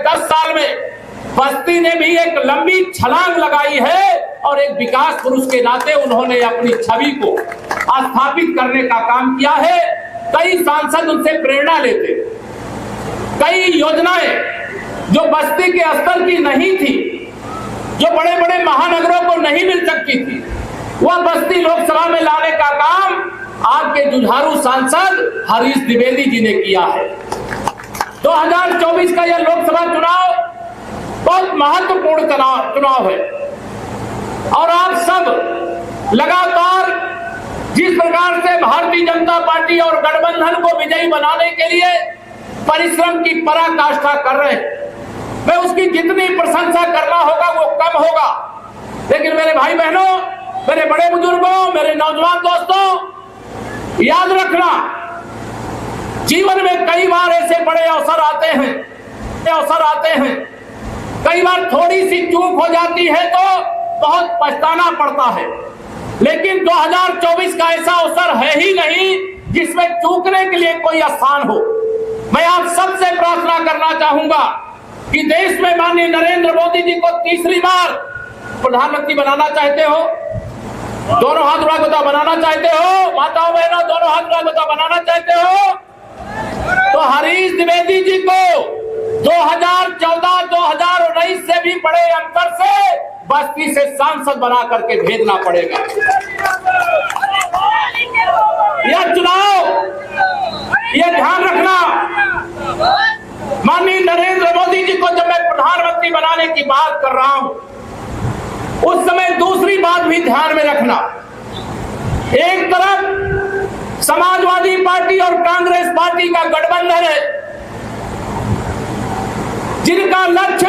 10 साल में बस्ती ने भी एक लंबी छलांग लगाई है और एक विकास पुरुष के नाते उन्होंने अपनी छवि को स्थापित करने का काम किया है। कई सांसद उनसे प्रेरणा लेते, कई योजनाएं जो बस्ती के स्तर की नहीं थी, जो बड़े बड़े महानगरों को नहीं मिल सकती थी, वह बस्ती लोकसभा में लाने का काम आपके जुझारू सांसद हरीश द्विवेदी जी ने किया है। 2024 का यह लोकसभा चुनाव बहुत महत्वपूर्ण चुनाव है और आप सब लगातार जिस प्रकार से भारतीय जनता पार्टी और गठबंधन को विजयी बनाने के लिए परिश्रम की पराकाष्ठा कर रहे हैं, मैं उसकी जितनी प्रशंसा करना होगा वो कम होगा। लेकिन मेरे भाई बहनों, मेरे बड़े बुजुर्गों, मेरे नौजवान दोस्तों, याद रखना, जीवन में कई बार ऐसे बड़े अवसर आते हैं, कई बार थोड़ी सी चूक हो जाती है तो बहुत पछताना पड़ता है, लेकिन 2024 का ऐसा अवसर है ही नहीं जिसमें चूकने के लिए कोई स्थान हो। मैं आप सबसे प्रार्थना करना चाहूंगा कि देश में माननीय नरेंद्र मोदी जी को तीसरी बार प्रधानमंत्री बनाना चाहते हो, दोनों हाथ उठा बता बनाना चाहते हो, माताओं बहनों दोनों हाथ उठा बता बनाना चाहते हो, तो हरीश द्विवेदी जी को 2014-2019 से भी बड़े अंतर से बस्ती से सांसद बना करके भेजना पड़ेगा। यह चुनाव, यह ध्यान रखना, माननीय नरेंद्र मोदी जी को जब मैं प्रधानमंत्री बनाने की बात कर रहा हूं, उस समय दूसरी बात भी ध्यान में रखना। एक तरफ समाजवादी पार्टी और कांग्रेस पार्टी का गठबंधन है, जिनका लक्ष्य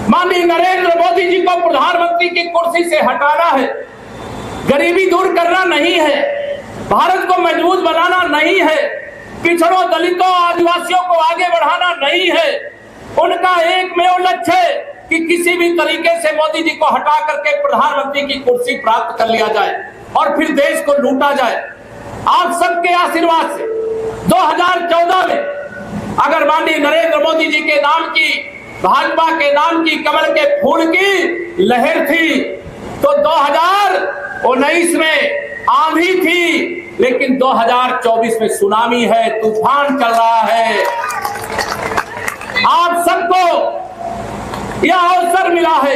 माननीय नरेंद्र मोदी जी को प्रधानमंत्री की कुर्सी से हटाना है, गरीबी दूर करना नहीं है, भारत को मजबूत बनाना नहीं है, पिछड़ों, दलितों, आदिवासियों को आगे बढ़ाना नहीं है। उनका एकमेव लक्ष्य है कि किसी भी तरीके से मोदी जी को हटा करके प्रधानमंत्री की कुर्सी प्राप्त कर लिया जाए और फिर देश को लूटा जाए। आप सबके आशीर्वाद से 2014 में अगर माननीय नरेंद्र मोदी जी के नाम की, भाजपा के नाम की कमल के फूल की लहर थी, तो 2019 में आंधी थी, लेकिन 2024 में सुनामी है, तूफान चल रहा है। आप सबको यह अवसर मिला है।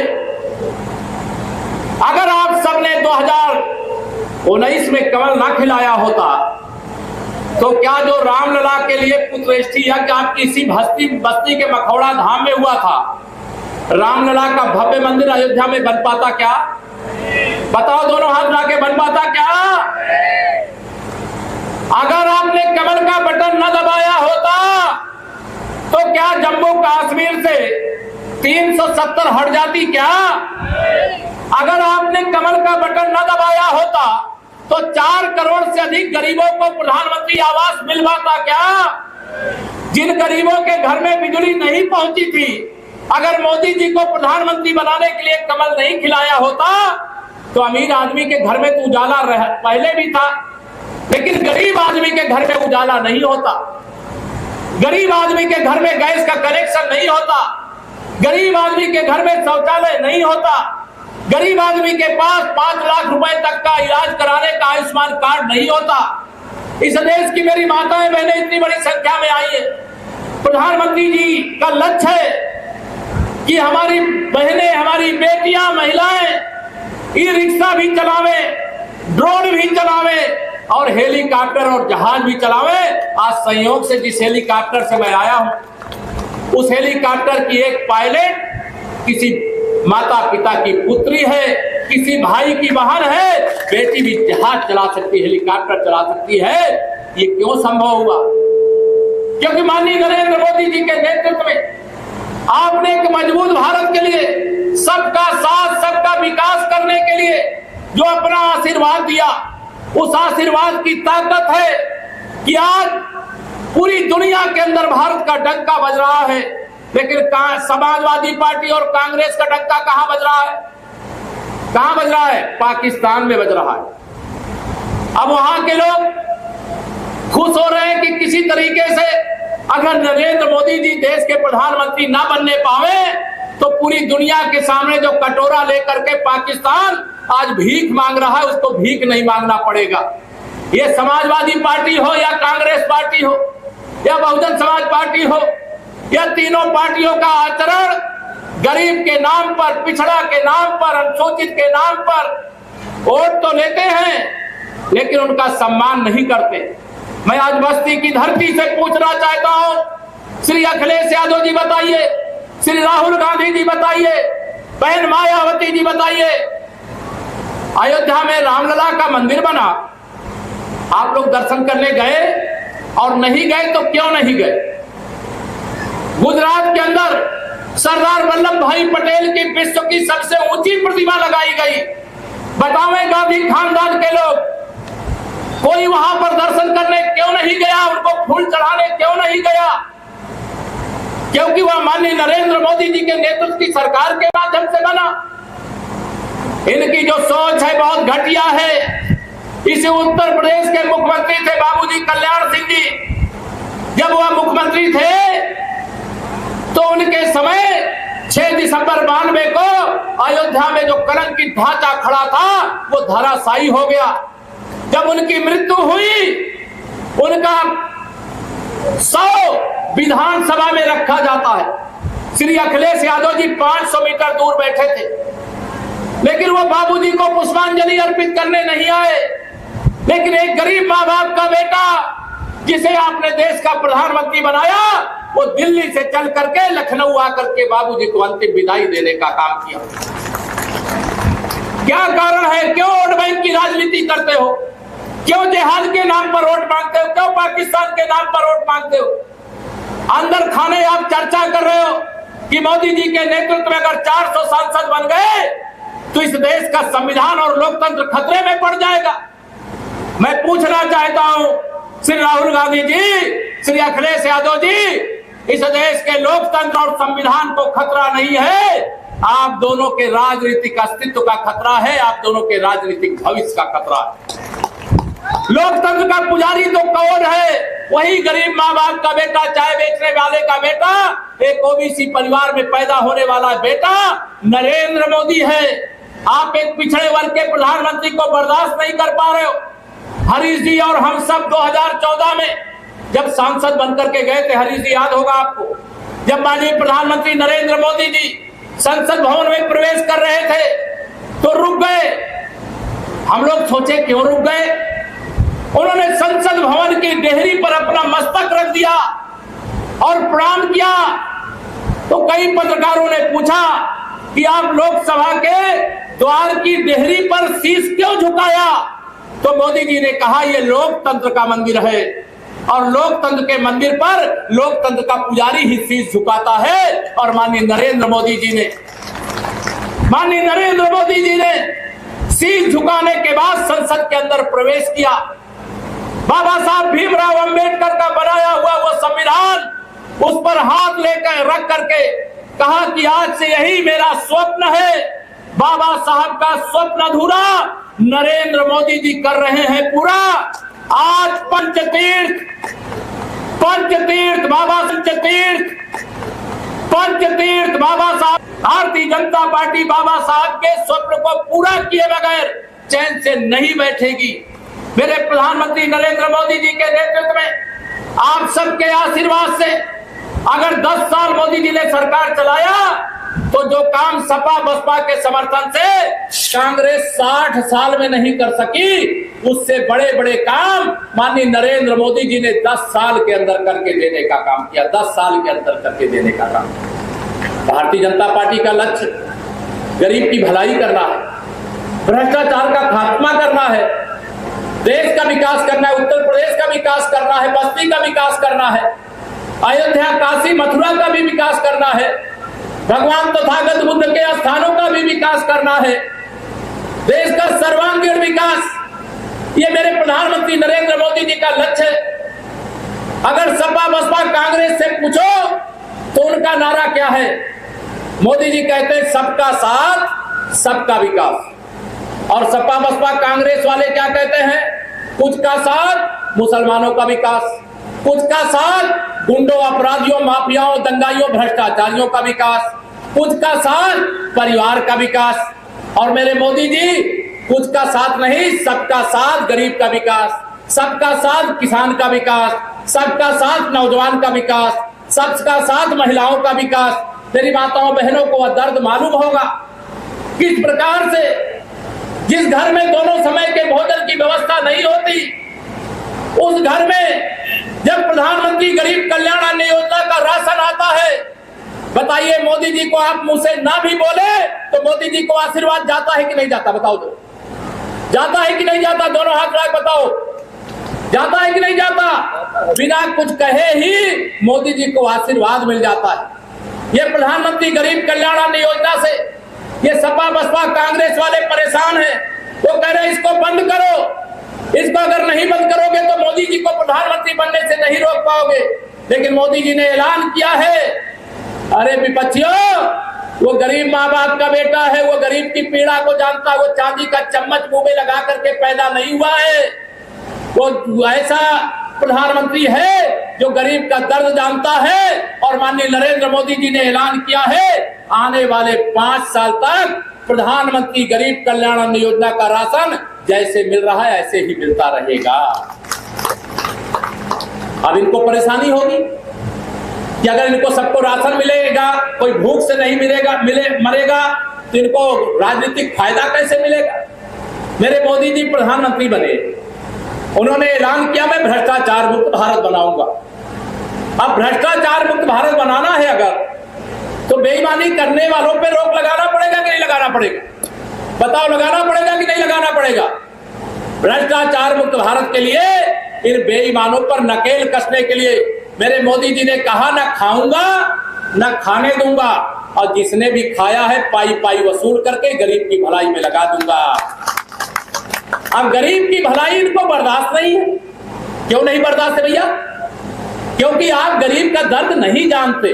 अगर आप सबने 2019 में कमल ना खिलाया होता तो क्या जो रामलला के लिए पुत्रेष्ठी यज्ञ आपकी इसी बस्ती के मखौड़ा धाम में हुआ था, रामलला का भव्य मंदिर अयोध्या में बन पाता क्या? बताओ, दोनों हाथ उठा के बन पाता क्या? अगर आपने कमल का बटन न दबाया होता तो क्या जम्मू कश्मीर से 370 हट जाती क्या? अगर आपने कमल का बटन न दबाया होता तो 4 करोड़ से अधिक गरीबों को प्रधानमंत्री आवास मिल पाता क्या? जिन गरीबों के घर में बिजली नहीं पहुंची थी, अगर मोदी जी को प्रधानमंत्री बनाने के लिए कमल नहीं खिलाया होता तो अमीर आदमी के घर में तो उजाला पहले भी था, लेकिन गरीब आदमी के घर में उजाला नहीं होता, गरीब आदमी के घर में गैस का कनेक्शन नहीं होता, गरीब आदमी के घर में शौचालय नहीं होता, गरीब आदमी के पास 5 लाख रुपए तक का इलाज कराने का आयुष्मान कार्ड नहीं होता। इस देश की मेरी माताएं बहनें इतनी बड़ी संख्या में आई है। प्रधानमंत्री जी का लक्ष्य है कि हमारी बहनें, हमारी बेटियां, महिलाएं ई रिक्शा भी चलावे, ड्रोन भी चलावे और हेलीकॉप्टर और जहाज भी चलावे। आज संयोग से जिस हेलीकॉप्टर से मैं आया हूं, उस हेलीकॉप्टर की एक पायलट किसी माता पिता की पुत्री है, किसी भाई की बहन है, बेटी भी जहाज चला सकती है, हेलीकॉप्टर चला सकती है। ये क्यों संभव हुआ? क्योंकि माननीय नरेंद्र मोदी जी के नेतृत्व में आपने एक मजबूत भारत के लिए, सबका साथ, सबका विकास करने के लिए जो अपना आशीर्वाद दिया, उस आशीर्वाद की ताकत है कि आज पूरी दुनिया के अंदर भारत का डंका बज रहा है। लेकिन समाजवादी पार्टी और कांग्रेस का डंका कहां बज रहा है? कहां बज रहा है? पाकिस्तान में बज रहा है। अब वहां के लोग खुश हो रहे हैं कि किसी तरीके से अगर नरेंद्र मोदी जी देश के प्रधानमंत्री ना बनने पावे तो पूरी दुनिया के सामने जो कटोरा लेकर के पाकिस्तान आज भीख मांग रहा है, उसको भीख नहीं मांगना पड़ेगा। ये समाजवादी पार्टी हो या कांग्रेस पार्टी हो या बहुजन समाज पार्टी हो, या तीनों पार्टियों का आचरण गरीब के नाम पर, पिछड़ा के नाम पर, अनुसूचित के नाम पर वोट तो लेते हैं लेकिन उनका सम्मान नहीं करते। मैं आज बस्ती की धरती से पूछना चाहता हूं, श्री अखिलेश यादव जी बताइए, श्री राहुल गांधी जी बताइए, बहन मायावती जी बताइए, अयोध्या में रामलला का मंदिर बना, आप लोग दर्शन करने गए? और नहीं गए तो क्यों नहीं गए? गुजरात के अंदर सरदार वल्लभ भाई पटेल की विश्व की सबसे ऊंची प्रतिमा लगाई गई, बतावे गांधी खानदान के लोग कोई वहां पर दर्शन करने क्यों नहीं गया? उनको फूल चढ़ाने क्यों नहीं गया? क्योंकि वह माननीय नरेंद्र मोदी जी के नेतृत्व की सरकार के माध्यम से बना। इनकी जो सोच है बहुत घटिया है। इसी उत्तर प्रदेश के मुख्यमंत्री थे बाबूजी कल्याण सिंह जी, जब वह मुख्यमंत्री थे तो उनके समय 6 दिसंबर 92 को अयोध्या में जो कलंकित ढांचा खड़ा था वो धराशायी हो गया। जब उनकी मृत्यु हुई, उनका 100 विधानसभा में रखा जाता है। श्री अखिलेश यादव जी 500 मीटर दूर बैठे थे, लेकिन वो बाबूजी को पुष्पांजलि अर्पित करने नहीं आए। लेकिन एक गरीब माँ बाप का बेटा जिसे आपने देश का प्रधानमंत्री बनाया, वो दिल्ली से चल करके लखनऊ आकर के बाबूजी को अंतिम विदाई देने का काम किया। क्या कारण है? क्यों वोट बैंक की राजनीति करते हो? क्यों जिहाद के नाम पर वोट मांगते हो? क्यों पाकिस्तान के नाम पर वोट मांगते हो? अंदर खाने आप चर्चा कर रहे हो कि मोदी जी के नेतृत्व में अगर 400 सांसद बन गए तो इस देश का संविधान और लोकतंत्र खतरे में पड़ जाएगा। मैं पूछना चाहता हूं श्री राहुल गांधी जी, श्री अखिलेश यादव जी, इस देश के लोकतंत्र और संविधान को खतरा नहीं है, आप दोनों के राजनीतिक अस्तित्व का खतरा है, आप दोनों के राजनीतिक भविष्य का खतरा है। लोकतंत्र का पुजारी तो कौन है? वही गरीब माँ बाप का बेटा, चाय बेचने वाले का बेटा, एक ओबीसी परिवार में पैदा होने वाला बेटा नरेंद्र मोदी है। आप एक पिछड़े वर्ग के प्रधानमंत्री को बर्दाश्त नहीं कर पा रहे हो। हरीश जी और हम सब 2014 में जब सांसद बनकर के गए थे, हरीश जी याद होगा आपको, जब माननीय प्रधानमंत्री नरेंद्र मोदी जी संसद भवन में प्रवेश कर रहे थे तो रुक गए। हम लोग सोचे क्यों रुक गए? उन्होंने संसद भवन की देहरी पर अपना मस्तक रख दिया और प्रणाम किया। तो कई पत्रकारों ने पूछा कि आप लोकसभा के द्वार की देहरी पर शीश क्यों झुकाया? तो मोदी जी ने कहा ये लोकतंत्र का मंदिर है और लोकतंत्र के मंदिर पर लोकतंत्र का पुजारी ही शीश झुकाता है। और माननीय नरेंद्र मोदी जी ने शीश झुकाने के बाद संसद के अंदर प्रवेश किया। बाबा साहब भीमराव अंबेडकर का बनाया हुआ वो संविधान, उस पर हाथ लेकर रख करके कहा कि आज से यही मेरा स्वप्न है। बाबा साहब का स्वप्न अधूरा नरेंद्र मोदी जी कर रहे हैं पूरा। आज पंचतीर्थ बाबा साहब, भारतीय जनता पार्टी बाबा साहब के स्वप्न को पूरा किए बगैर चैन से नहीं बैठेगी। मेरे प्रधानमंत्री नरेंद्र मोदी जी के नेतृत्व में, आप सबके आशीर्वाद से अगर 10 साल मोदी जी ने सरकार चलाया तो जो काम सपा बसपा के समर्थन से कांग्रेस 60 साल में नहीं कर सकी, उससे बड़े बड़े काम माननीय नरेंद्र मोदी जी ने 10 साल के अंदर करके देने का काम किया। 10 साल के अंदर करके देने का काम। भारतीय जनता पार्टी का लक्ष्य गरीब की भलाई करना है, भ्रष्टाचार का खात्मा करना है, देश का विकास करना है, उत्तर प्रदेश का विकास करना है, बस्ती का विकास करना है, अयोध्या काशी मथुरा का भी विकास करना है, भगवान तथागत बुद्ध के स्थानों का भी विकास करना है, देश का सर्वांगीण विकास, ये मेरे प्रधानमंत्री नरेंद्र मोदी जी का लक्ष्य है। अगर सपा बसपा कांग्रेस से पूछो तो उनका नारा क्या है? मोदी जी कहते हैं सबका साथ सबका विकास, और सपा बसपा कांग्रेस वाले क्या कहते हैं? कुछ का साथ मुसलमानों का विकास, कुछ का साथ गुंडों, अपराधियों, माफियाओं, दंगाइयों, भ्रष्टाचारियों का विकास, कुछ का साथ परिवार का विकास। और मेरे मोदी जी, कुछ का साथ नहीं, सबका साथ गरीब का विकास, सबका साथ किसान का विकास, सबका साथ नौजवान का विकास, सबका साथ महिलाओं का विकास। मेरी माताओं बहनों को वह दर्द मालूम होगा किस प्रकार से जिस घर में दोनों समय के भोजन की व्यवस्था नहीं होती, उस घर में जब प्रधानमंत्री गरीब कल्याण अन्न योजना का राशन आता है, बताइए मोदी जी को आप मुंह से ना भी बोले तो मोदी जी को आशीर्वाद जाता है कि नहीं जाता? बताओ तो, जाता है कि नहीं जाता? दोनों हाथ उठा बताओ, जाता है कि नहीं जाता? बिना कुछ कहे ही मोदी जी को आशीर्वाद मिल जाता है। ये प्रधानमंत्री गरीब कल्याण अन्न योजना से ये सपा बसपा कांग्रेस वाले परेशान हैं। वो कह रहे इसको बंद करो, इसको अगर नहीं बंद करोगे तो मोदी जी को प्रधानमंत्री बनने से नहीं रोक पाओगे। लेकिन मोदी जी ने ऐलान किया है, अरे विपक्षियों, वो गरीब माँ बाप का बेटा है, वो गरीब की पीड़ा को जानता है, वो चांदी का चम्मच मुंह में लगा करके पैदा नहीं हुआ है। वो ऐसा प्रधानमंत्री है जो गरीब का दर्द जानता है। और माननीय नरेंद्र मोदी जी ने ऐलान किया है, आने वाले 5 साल तक प्रधानमंत्री गरीब कल्याण अन्न योजना का राशन जैसे मिल रहा है ऐसे ही मिलता रहेगा। अब इनको परेशानी होगी कि अगर इनको सबको राशन मिलेगा, कोई भूख से नहीं मरेगा तो इनको राजनीतिक फायदा कैसे मिलेगा? मेरे मोदी जी प्रधानमंत्री बने, उन्होंने ऐलान किया मैं भ्रष्टाचार मुक्त भारत बनाऊंगा। अब भ्रष्टाचार मुक्त भारत बनाना है अगर, तो बेईमानी करने वालों पे रोक लगाना पड़ेगा कि नहीं लगाना पड़ेगा? बताओ, लगाना पड़ेगा कि नहीं लगाना पड़ेगा? भ्रष्टाचार मुक्त भारत के लिए इन बेईमानों पर नकेल कसने के लिए मेरे मोदी जी ने कहा, न खाऊंगा न खाने दूंगा, और जिसने भी खाया है पाई पाई वसूल करके गरीब की भलाई में लगा दूंगा। अब गरीब की भलाई इनको बर्दाश्त नहीं है। क्यों नहीं बर्दाश्त है भैया? क्योंकि आप गरीब का दर्द नहीं जानते।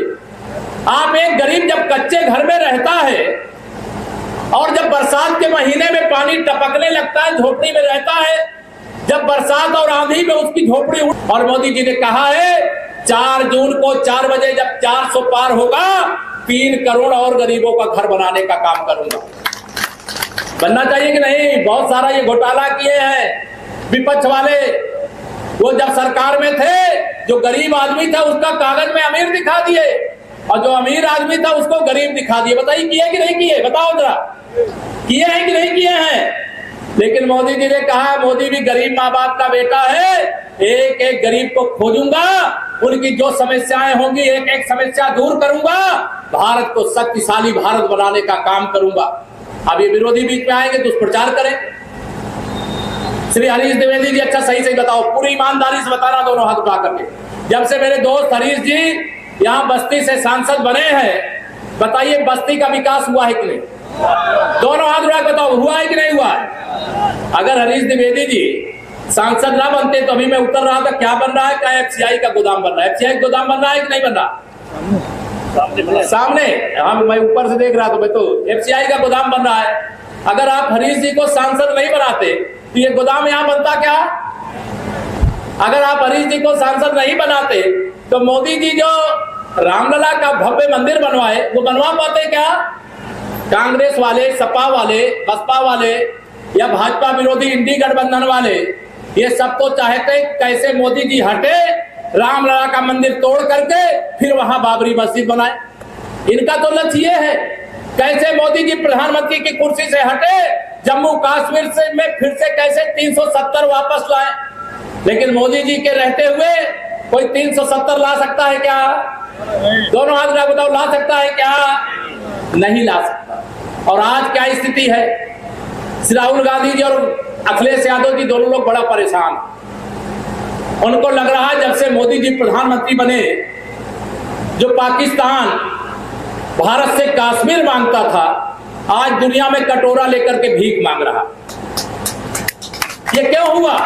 आप एक गरीब जब कच्चे घर में रहता है और जब बरसात के महीने में पानी टपकने लगता है, झोपड़ी में रहता है, जब बरसात और आंधी में उसकी झोपड़ी और मोदी जी ने कहा है 4 जून को 4 बजे जब 400 पार होगा 3 करोड़ और गरीबों का घर बनाने का काम करूंगा। बनना चाहिए कि नहीं? बहुत सारा ये घोटाला किए हैं विपक्ष वाले। वो जब सरकार में थे, जो गरीब आदमी था उसका कागज में अमीर दिखा दिए और जो अमीर आदमी था उसको गरीब दिखा दिए। बताइए किए कि नहीं किए? बताओ जरा, किए हैं कि नहीं किए हैं? लेकिन मोदी जी ने कहा, मोदी भी गरीब माँ बाप का बेटा है, एक एक गरीब को खोजूंगा, उनकी जो समस्याएं होंगी एक एक समस्या दूर करूंगा, भारत को शक्तिशाली भारत बनाने का काम करूंगा। अब ये विरोधी बीच में आएंगे दुष्प्रचार करें। श्री हरीश द्विवेदी जी, अच्छा सही बताओ, पूरी ईमानदारी से बताना, दोनों हाथ उठा करके। जब से मेरे दोस्त हरीश जी यहाँ बस्ती से सांसद बने हैं, बताइए बस्ती का विकास हुआ है कि नहीं? दोनों हाथ उठा बताओ, हुआ है कि नहीं हुआ है? अगर हरीश द्विवेदी जी सांसद ना बनते तो अभी मैं उतर रहा था, क्या बन रहा है? क्या एफसीआई का गोदाम बन रहा है? एफसीआई गोदाम बन रहा है कि नहीं बन रहा? सामने, हाँ मैं ऊपर से देख रहा था, मैं तो एफसीआई का गोदाम बन रहा है। अगर आप हरीश जी को सांसद नहीं बनाते तो ये गोदाम यहाँ बनता क्या? अगर आप हरीश जी को सांसद नहीं बनाते तो मोदी जी जो रामलला का भव्य मंदिर बनवाए वो बनवा पाते क्या? कांग्रेस वाले, सपा वाले, बसपा वाले या भाजपा विरोधी इंडी गठबंधन वाले ये सब तो चाहते कैसे मोदी जी हटे, रामलला का मंदिर तोड़ करके फिर वहां बाबरी मस्जिद बनाए। इनका तो लक्ष्य ये है कैसे मोदी जी प्रधानमंत्री की कुर्सी से हटे, जम्मू कश्मीर से में फिर से कैसे 370 वापस लाए। लेकिन मोदी जी के रहते हुए कोई 370 ला सकता है क्या? दोनों हाथ उठा बताओ, ला सकता है क्या? नहीं ला सकता। और आज क्या स्थिति है? श्री राहुल गांधी जी और अखिलेश यादव जी दोनों लोग बड़ा परेशान। उनको लग रहा है जब से मोदी जी प्रधानमंत्री बने, जो पाकिस्तान भारत से कश्मीर मांगता था, आज दुनिया में कटोरा लेकर के भीख मांग रहा। ये क्यों हुआ?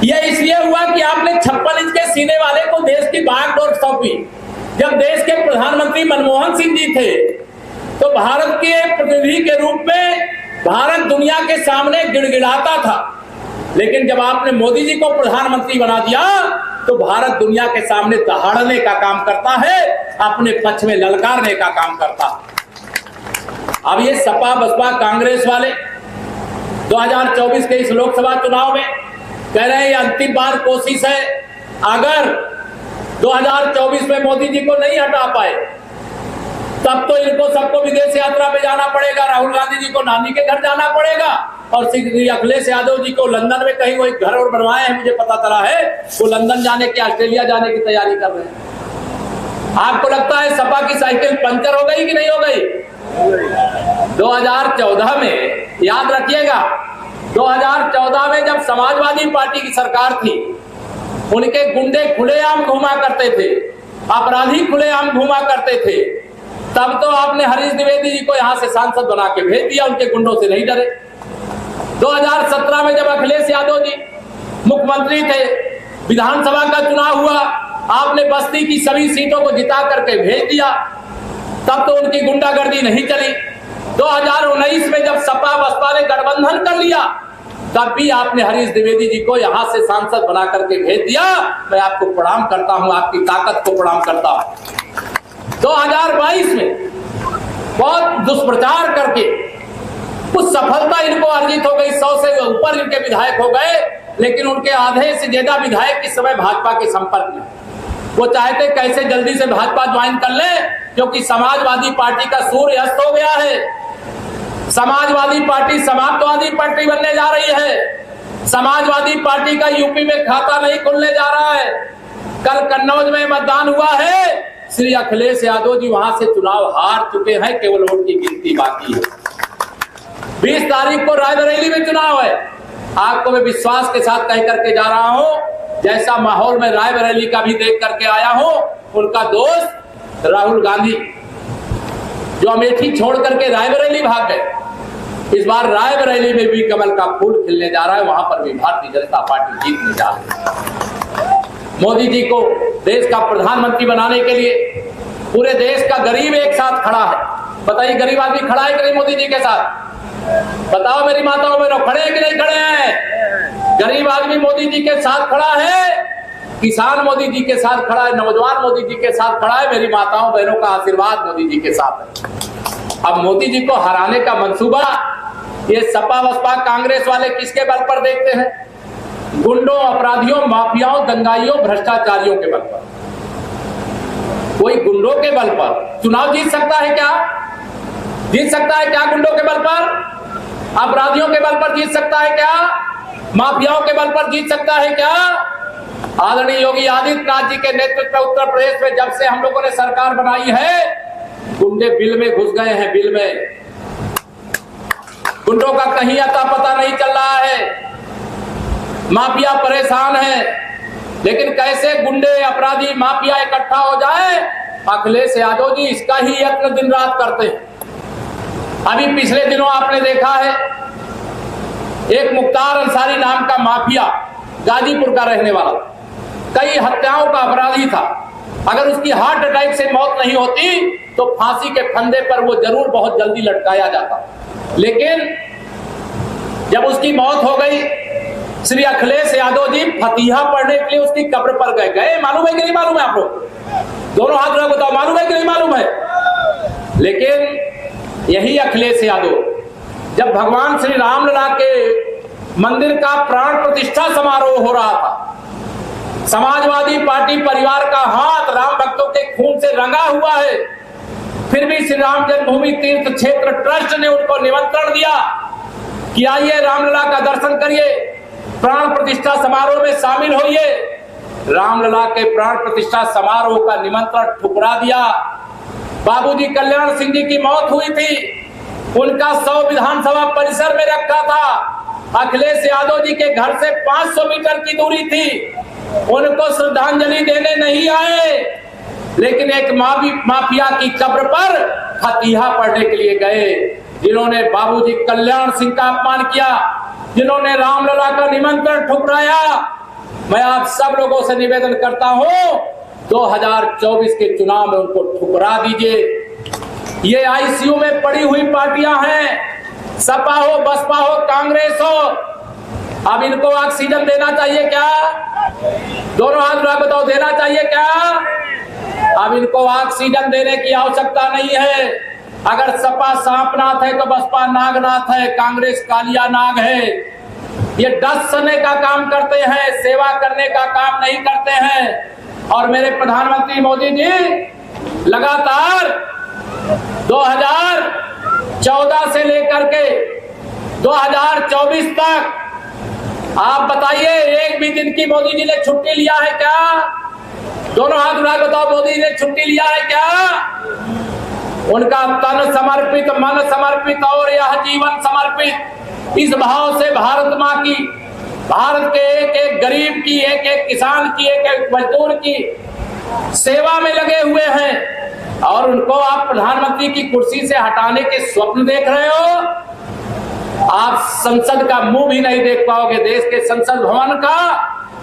ये इसलिए हुआ कि आपने 56 इंच के सीने वाले को देश की बागडोर सौंपी। जब देश के प्रधानमंत्री मनमोहन सिंह जी थे तो भारत के प्रतिनिधि के रूप में भारत दुनिया के सामने गिड़गिड़ाता था। लेकिन जब आपने मोदी जी को प्रधानमंत्री बना दिया तो भारत दुनिया के सामने दहाड़ने का काम करता है, अपने पक्ष में ललकारने का काम करता है। अब ये सपा बसपा कांग्रेस वाले 2024 के इस लोकसभा चुनाव में कह रहे हैं ये अंतिम बार कोशिश है, अगर 2024 में मोदी जी को नहीं हटा पाए तब तो इनको सबको विदेश यात्रा पे जाना पड़ेगा, राहुल गांधी जी को नानी के घर जाना पड़ेगा और श्री अखिलेश यादव जी को लंदन में कहीं वो एक घर और बनवाए हैं, मुझे पता चला है वो लंदन जाने की, ऑस्ट्रेलिया जाने की तैयारी कर रहे हैं। आपको लगता है सपा की साइकिल पंचर हो गई कि नहीं हो गई? 2014 में याद रखिएगा, 2014 में जब समाजवादी पार्टी की सरकार थी, उनके गुंडे खुलेआम घूमा करते थे, अपराधी खुलेआम घूमा करते थे, तब तो आपने हरीश द्विवेदी जी को यहां से सांसद बना के भेज दिया, उनके गुंडों से नहीं डरे। 2017 में जब अखिलेश यादव जी मुख्यमंत्री थे, विधानसभा का चुनाव हुआ, आपने बस्ती की सभी सीटों को जिता करके भेज दिया, तब तो उनकी गुंडागर्दी नहीं चली। 2019 में जब सपा बसपा ने गठबंधन कर लिया, तब भी आपने हरीश द्विवेदी जी को यहां से सांसद बना करके भेज दिया। मैं आपको प्रणाम करता हूं, आपकी ताकत को प्रणाम करता हूं। 2022 में बहुत दुष्प्रचार करके कुछ सफलता इनको अर्जित हो गई, 100 से ऊपर इनके विधायक हो गए, लेकिन उनके आधे से ज्यादा विधायक इस समय भाजपा के संपर्क में। वो चाहते कैसे जल्दी से भाजपा ज्वाइन कर ले, क्योंकि समाजवादी पार्टी का सूर्य अस्त हो गया है। समाजवादी पार्टी समाजवादी पार्टी बनने जा रही है। समाजवादी पार्टी का यूपी में खाता नहीं खुलने जा रहा है। कल कन्नौज में मतदान हुआ है, श्री अखिलेश यादव जी वहां से चुनाव हार चुके हैं, केवल वोट की गिनती बाकी है। 20 तारीख को रायबरेली में चुनाव है। आपको मैं विश्वास के साथ कह करके जा रहा हूं, जैसा माहौल में रायबरेली का भी देख करके आया हूं, उनका दोस्त राहुल गांधी जो अमेठी छोड़ करके रायबरेली भाग गए, इस बार रायबरेली में भी कमल का फूल खिलने जा रहा है, वहां पर भी भारतीय जनता पार्टी जीतने जा रही है। मोदी जी को देश का प्रधानमंत्री बनाने के लिए पूरे देश का गरीब एक साथ खड़ा है। बताइए गरीब आदमी खड़ा है कि नहीं मोदी जी के साथ? बताओ मेरी माताओं बहनों, खड़े हैं कि नहीं खड़े हैं? गरीब आदमी मोदी जी के साथ खड़ा है, किसान मोदी जी के साथ खड़ा है, नौजवान मोदी जी के साथ खड़ा है। मेरी माताओं बहनों का आशीर्वाद मोदी जी के साथ है। अब मोदी जी को हराने का मंसूबा ये सपा बसपा कांग्रेस वाले किसके बल पर देखते हैं? गुंडों, अपराधियों, माफियाओं, दंगाइयों, भ्रष्टाचारियों के बल पर। कोई गुंडों के बल पर चुनाव जीत सकता है क्या? जीत सकता है क्या? गुंडों के बल पर, अपराधियों के बल पर जीत सकता है क्या? माफियाओं के बल पर जीत सकता है क्या? आदरणीय योगी आदित्यनाथ जी के नेतृत्व में उत्तर प्रदेश में जब से हम लोगों ने सरकार बनाई है, गुंडे बिल में घुस गए हैं। बिल में गुंडों का कहीं अता पता नहीं चल रहा है। माफिया परेशान है, लेकिन कैसे गुंडे, अपराधी, माफिया इकट्ठा हो जाए, अखिलेश यादव जी इसका ही यत्न दिन रात करते हैं। अभी पिछले दिनों आपने देखा है, एक मुख्तार अंसारी नाम का माफिया, गाजीपुर का रहने वाला, कई हत्याओं का अपराधी था। अगर उसकी हार्ट अटैक से मौत नहीं होती तो फांसी के फंदे पर वो जरूर बहुत जल्दी लटकाया जाता, लेकिन जब उसकी मौत हो गई, श्री अखिलेश यादव जी फतिहा पढ़ने के लिए उसकी कब्र पर गए। मालूम है कि नहीं मालूम है? आप लोग दोनों हाथ रख बताओ, मालूम है कि नहीं मालूम है? लेकिन यही अखिलेश यादव जब भगवान श्री रामलला के मंदिर का प्राण प्रतिष्ठा समारोह हो रहा था, समाजवादी पार्टी परिवार का हाथ राम भक्तों के खून से रंगा हुआ है, फिर भी श्री राम जन्मभूमि तीर्थ क्षेत्र ट्रस्ट ने उनको निमंत्रण दिया कि आइए रामलला का दर्शन करिए, प्राण प्रतिष्ठा समारोह में शामिल होइए। रामलला के प्राण प्रतिष्ठा समारोह का निमंत्रण ठुकरा दिया। बाबूजी कल्याण सिंह जी की मौत हुई थी, उनका 100 विधानसभा परिसर में रखा था। अखिलेश यादव जी के घर से 500 मीटर की दूरी थी, उनको श्रद्धांजलि देने नहीं आए, लेकिन एक माफिया की कब्र पर फतिहा पढ़ने के लिए गए, जिन्होंने बाबूजी कल्याण सिंह का अपमान किया, जिन्होंने रामलला का निमंत्रण ठुकराया। मैं आप सब लोगों से निवेदन करता हूं, 2024 के चुनाव में उनको ठुकरा दीजिए। ये आईसीयू में पड़ी हुई पार्टियां हैं, सपा हो, बसपा हो, कांग्रेस हो। अब इनको ऑक्सीजन देना चाहिए क्या? दोनों हाथ उठा बताओ, देना चाहिए क्या? अब इनको ऑक्सीजन देने की आवश्यकता नहीं है। अगर सपा सांपनाथ है तो बसपा नागनाथ है, कांग्रेस कालिया नाग है। ये डसने का काम करते हैं, सेवा करने का काम नहीं करते हैं। और मेरे प्रधानमंत्री मोदी जी लगातार 2014 से लेकर के 2024 तक आप बताइए, एक भी दिन की मोदी जी ने छुट्टी लिया है क्या? दोनों हाथ उठा बताओ, मोदी जी ने छुट्टी लिया है क्या? उनका तन समर्पित, मन समर्पित और यह जीवन समर्पित इस भाव से भारत माँ की, भारत के एक एक गरीब की, एक एक किसान की, एक एक मजदूर की सेवा में लगे हुए हैं। और उनको आप प्रधानमंत्री की कुर्सी से हटाने के स्वप्न देख रहे हो। आप संसद का मुंह भी नहीं देख पाओगे। देश के संसद भवन का,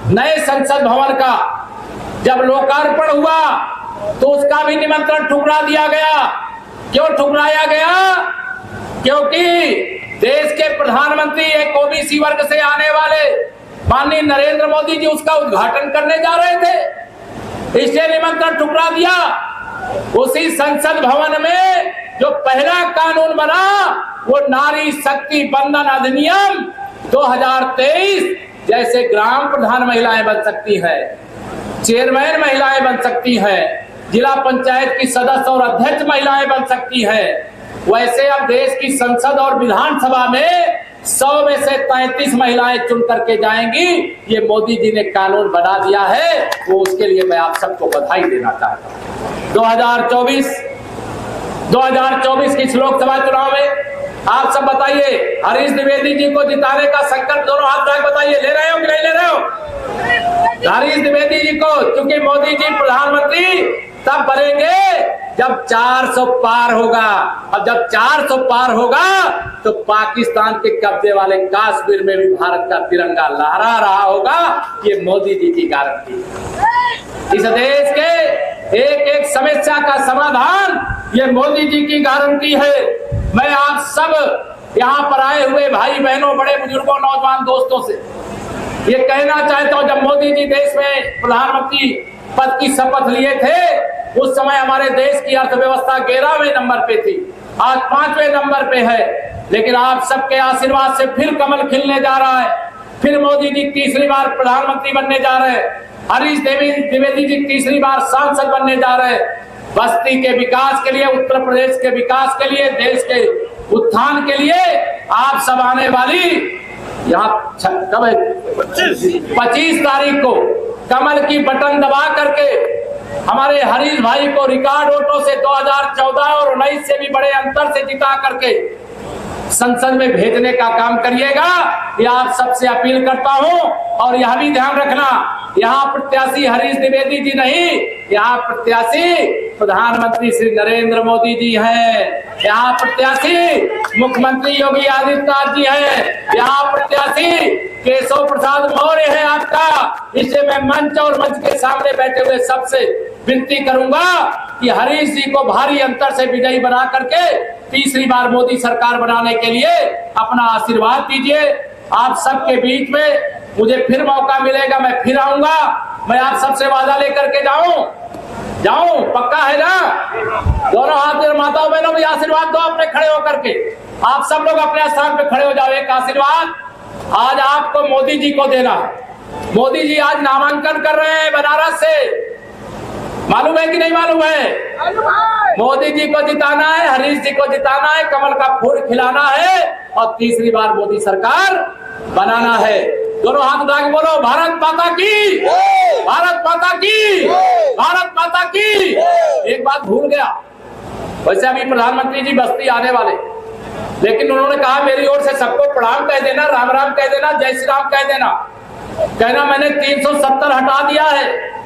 नए संसद भवन का जब लोकार्पण हुआ तो उसका भी निमंत्रण ठुकरा दिया गया। क्यों ठुकराया गया? क्योंकि देश के प्रधानमंत्री एक ओबीसी वर्ग से आने वाले माननीय नरेंद्र मोदी जी उसका उद्घाटन करने जा रहे थे, इसलिए निमंत्रण ठुकरा दिया। उसी संसद भवन में जो पहला कानून बना वो नारी शक्ति बंधन अधिनियम 2023, जैसे ग्राम प्रधान महिलाएं बन सकती है, चेयरमैन महिलाएं बन सकती है, जिला पंचायत की सदस्य और अध्यक्ष महिलाएं बन सकती है, वैसे अब देश की संसद और विधानसभा में 100 में से 33 महिलाएं चुन करके जाएंगी। ये मोदी जी ने कानून बना दिया है, वो उसके लिए मैं आप सबको बधाई देना चाहता हूँ। 2024 की लोकसभा चुनाव में आप सब बताइए, हरीश द्विवेदी जी को जिताने का संकल्प दोनों हाथ उठा बताइए, ले रहे हो कि नहीं ले रहे हो? हरीश द्विवेदी जी को, क्योंकि मोदी जी प्रधानमंत्री तब बनेंगे जब 400 पार होगा। अब जब 400 पार होगा तो पाकिस्तान के कब्जे वाले कश्मीर में भी भारत का तिरंगा लहरा रहा होगा। ये मोदी जी की गारंटी है। इस देश के एक एक समस्या का समाधान ये मोदी जी की गारंटी है। मैं आप सब यहाँ पर आए हुए भाई बहनों, बड़े बुजुर्गों, नौजवान दोस्तों से ये कहना चाहता हूँ, जब मोदी जी देश में प्रधानमंत्री पद की शपथ लिए थे उस समय हमारे देश की अर्थव्यवस्था 11वें नंबर पे थी, आज 5वें नंबर पे है। लेकिन आप सबके आशीर्वाद से फिर कमल खिलने जा रहा है, फिर मोदी जी तीसरी बार प्रधानमंत्री बनने जा रहे हैं, हरीश द्विवेदी जी तीसरी बार सांसद बनने जा रहे हैं। बस्ती के विकास के लिए, उत्तर प्रदेश के विकास के लिए, देश के उत्थान के लिए आप सब आने वाली यहाँ कब है 25 तारीख को कमल की बटन दबा करके हमारे हरीश भाई को रिकॉर्ड वोटों से 2014 और 19 से भी बड़े अंतर से जिता करके संसद में भेजने का काम करिएगा। यह आप सबसे अपील करता हूं। और यह भी ध्यान रखना, यहाँ प्रत्याशी हरीश द्विवेदी जी नहीं, यहाँ प्रत्याशी प्रधानमंत्री श्री नरेंद्र मोदी जी हैं। यहाँ प्रत्याशी मुख्यमंत्री योगी आदित्यनाथ जी हैं। यहाँ प्रत्याशी केशव प्रसाद मौर्य है आपका। इससे मैं मंच और मंच के सामने बैठे हुए सबसे विनती करूंगा कि हरीश जी को भारी अंतर से विजयी बना करके तीसरी बार मोदी सरकार बनाने के लिए अपना आशीर्वाद दीजिए। आप सबके बीच में मुझे फिर मौका मिलेगा, मैं फिर आऊंगा। मैं आप सबसे वादा लेकर के जाऊं, पक्का है ना? दोनों हाथ में माताओं बहनों भी आशीर्वाद दो अपने खड़े होकर के। आप सब लोग अपने स्थान पे खड़े हो जाओ। एक आशीर्वाद आज आपको मोदी जी को देना है। मोदी जी आज नामांकन कर रहे हैं बनारस से, मालूम है कि नहीं मालूम है? मोदी जी को जिताना है, हरीश जी को जिताना है, कमल का फूल खिलाना है और तीसरी बार मोदी सरकार बनाना है। दोनों हाथ उठा के बोलो, भारत माता की, भारत माता की, भारत माता की। एक बात भूल गया, वैसे अभी प्रधानमंत्री जी बस्ती आने वाले, लेकिन उन्होंने कहा मेरी ओर से सबको प्रणाम कह देना, राम राम कह देना, जय श्री राम कह देना। कहना मैंने 370 हटा दिया है।